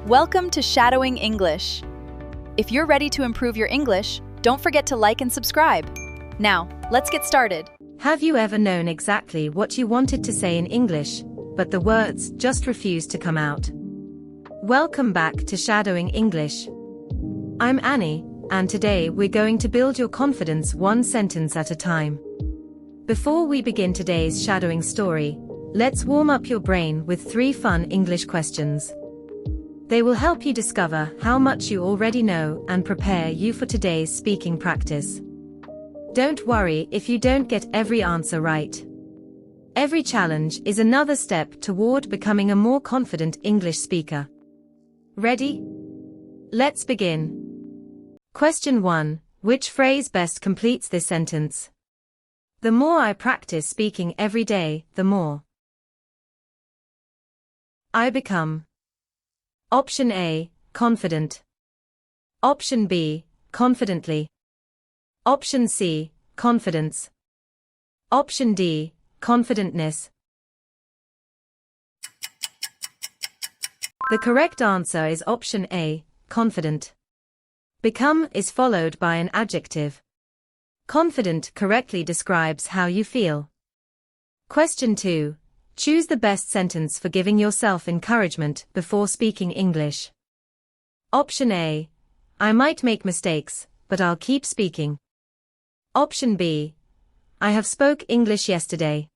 Welcome to Shadowing English. If you're ready to improve your English, don't forget to like and subscribe. Now, let's get started. Have you ever known exactly what you wanted to say in English, but the words just refused to come out? Welcome back to Shadowing English. I'm Annie, and today we're going to build your confidence one sentence at a time. Before we begin today's shadowing story, let's warm up your brain with 3 fun English questions. They will help you discover how much you already know and prepare you for today's speaking practice. Don't worry if you don't get every answer right. Every challenge is another step toward becoming a more confident English speaker. Ready? Let's begin. Question 1. Which phrase best completes this sentence? The more I practice speaking every day, the more I become. Option A, confident. Option B, confidently. Option C, confidence. Option D, confidentness. The correct answer is option A, confident. Become is followed by an adjective. Confident correctly describes how you feel. Question 2. Choose the best sentence for giving yourself encouragement before speaking English. Option A. I might make mistakes, but I'll keep speaking. Option B. I have spoke English yesterday.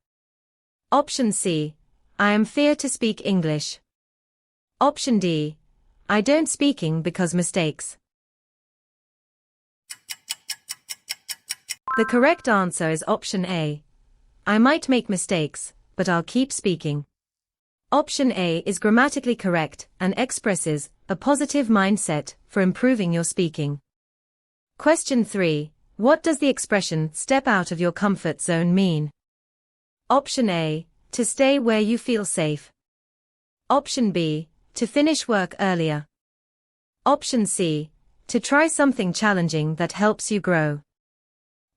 Option C. I am fear to speak English. Option D. I don't speaking because mistakes. The correct answer is option A. I might make mistakes, but I'll keep speaking. Option A is grammatically correct and expresses a positive mindset for improving your speaking. Question 3. What does the expression step out of your comfort zone mean? Option A. To stay where you feel safe. Option B. To finish work earlier. Option C. To try something challenging that helps you grow.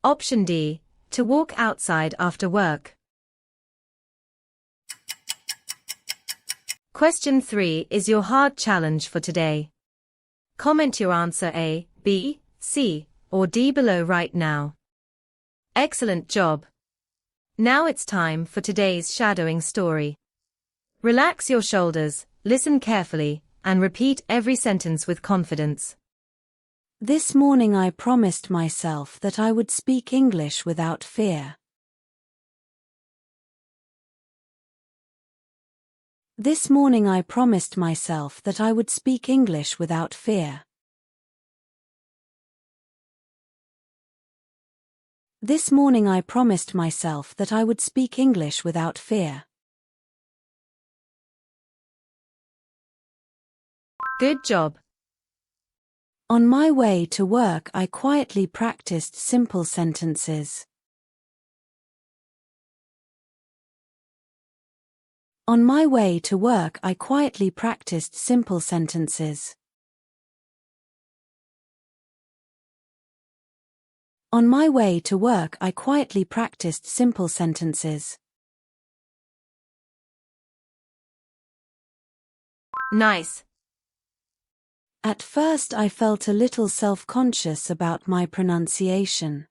Option D. To walk outside after work. Question 3 is your hard challenge for today. Comment your answer A, B, C, or D below right now. Excellent job. Now it's time for today's shadowing story. Relax your shoulders, listen carefully, and repeat every sentence with confidence. This morning I promised myself that I would speak English without fear. This morning I promised myself that I would speak English without fear. This morning I promised myself that I would speak English without fear. Good job. On my way to work I quietly practiced simple sentences. On my way to work I quietly practiced simple sentences. On my way to work I quietly practiced simple sentences. Nice. At first I felt a little self-conscious about my pronunciation.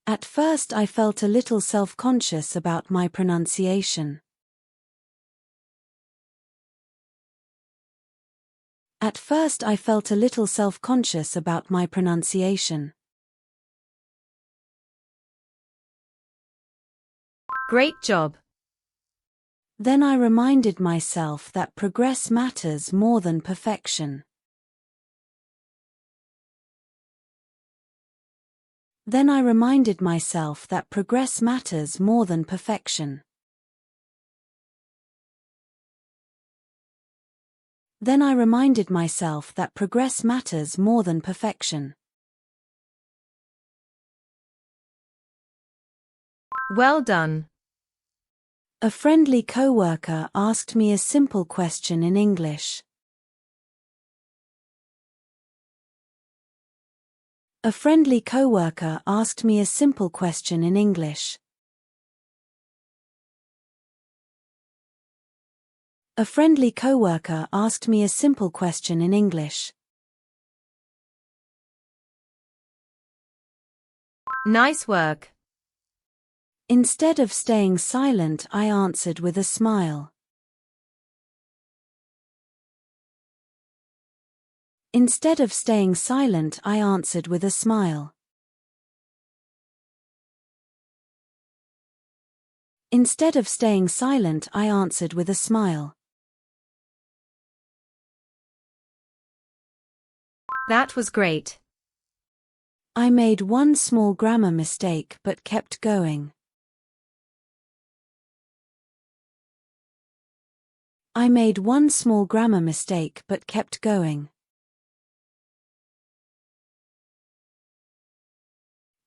At first I felt a little self-conscious about my pronunciation. At first I felt a little self-conscious about my pronunciation. Great job. Then I reminded myself that progress matters more than perfection. Then I reminded myself that progress matters more than perfection. Then I reminded myself that progress matters more than perfection. Well done. A friendly coworker asked me a simple question in English. A friendly coworker asked me a simple question in English. A friendly coworker asked me a simple question in English. Nice work. Instead of staying silent, I answered with a smile. Instead of staying silent, I answered with a smile. Instead of staying silent, I answered with a smile. That was great. I made one small grammar mistake but kept going. I made one small grammar mistake but kept going.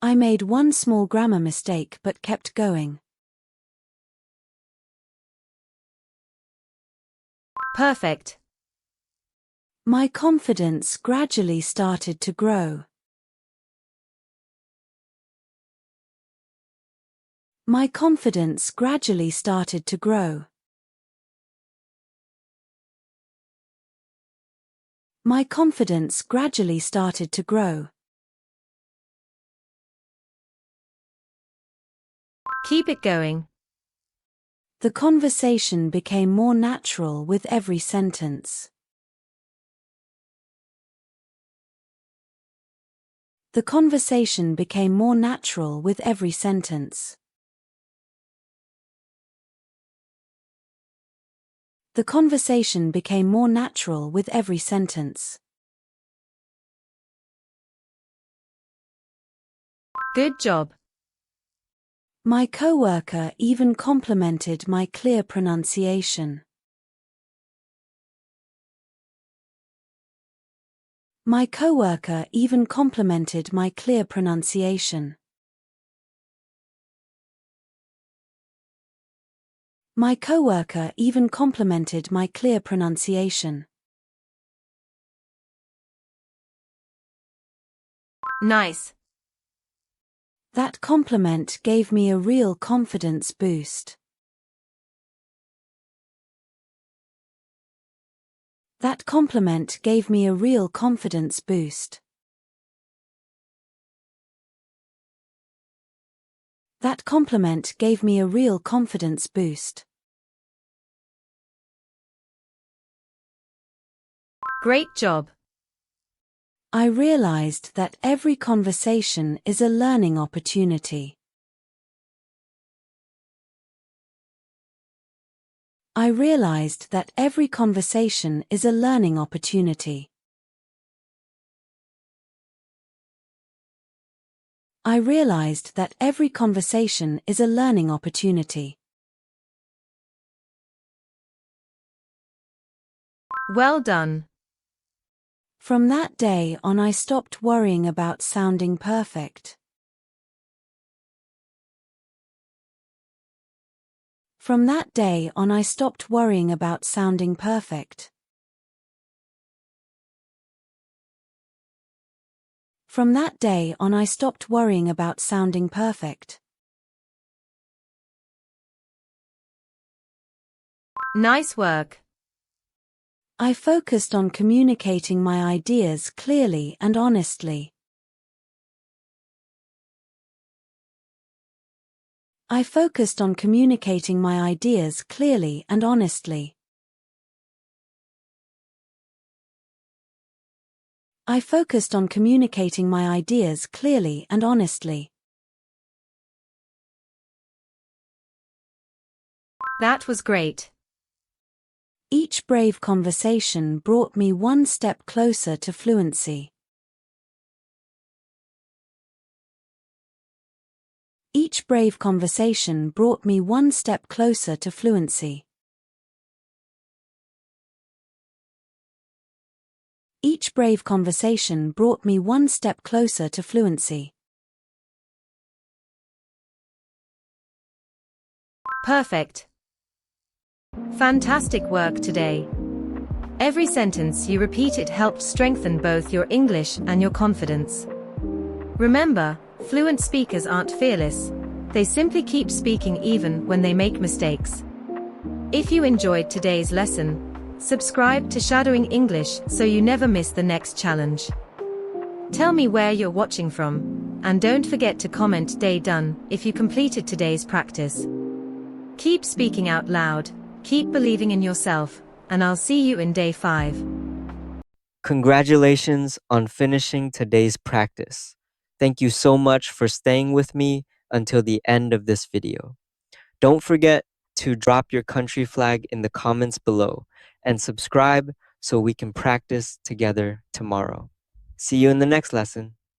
I made one small grammar mistake but kept going. Perfect. My confidence gradually started to grow. My confidence gradually started to grow. My confidence gradually started to grow. Keep it going. The conversation became more natural with every sentence. The conversation became more natural with every sentence. The conversation became more natural with every sentence. Good job. My coworker even complimented my clear pronunciation. My coworker even complimented my clear pronunciation. My coworker even complimented my clear pronunciation. Nice. That compliment gave me a real confidence boost. That compliment gave me a real confidence boost. That compliment gave me a real confidence boost. Great job. I realized that every conversation is a learning opportunity. I realized that every conversation is a learning opportunity. I realized that every conversation is a learning opportunity. Well done. From that day on, I stopped worrying about sounding perfect. From that day on, I stopped worrying about sounding perfect. From that day on, I stopped worrying about sounding perfect. Nice work. I focused on communicating my ideas clearly and honestly. I focused on communicating my ideas clearly and honestly. I focused on communicating my ideas clearly and honestly. That was great. Each brave conversation brought me one step closer to fluency. Each brave conversation brought me one step closer to fluency. Each brave conversation brought me one step closer to fluency. Perfect. Fantastic work today. Every sentence you repeated helped strengthen both your English and your confidence. Remember, fluent speakers aren't fearless. They simply keep speaking even when they make mistakes. If you enjoyed today's lesson, subscribe to Shadowing English so you never miss the next challenge. Tell me where you're watching from, and don't forget to comment "Day done" if you completed today's practice. Keep speaking out loud, keep believing in yourself, and I'll see you in day 5. Congratulations on finishing today's practice. Thank you so much for staying with me until the end of this video. Don't forget to drop your country flag in the comments below and subscribe so we can practice together tomorrow. See you in the next lesson.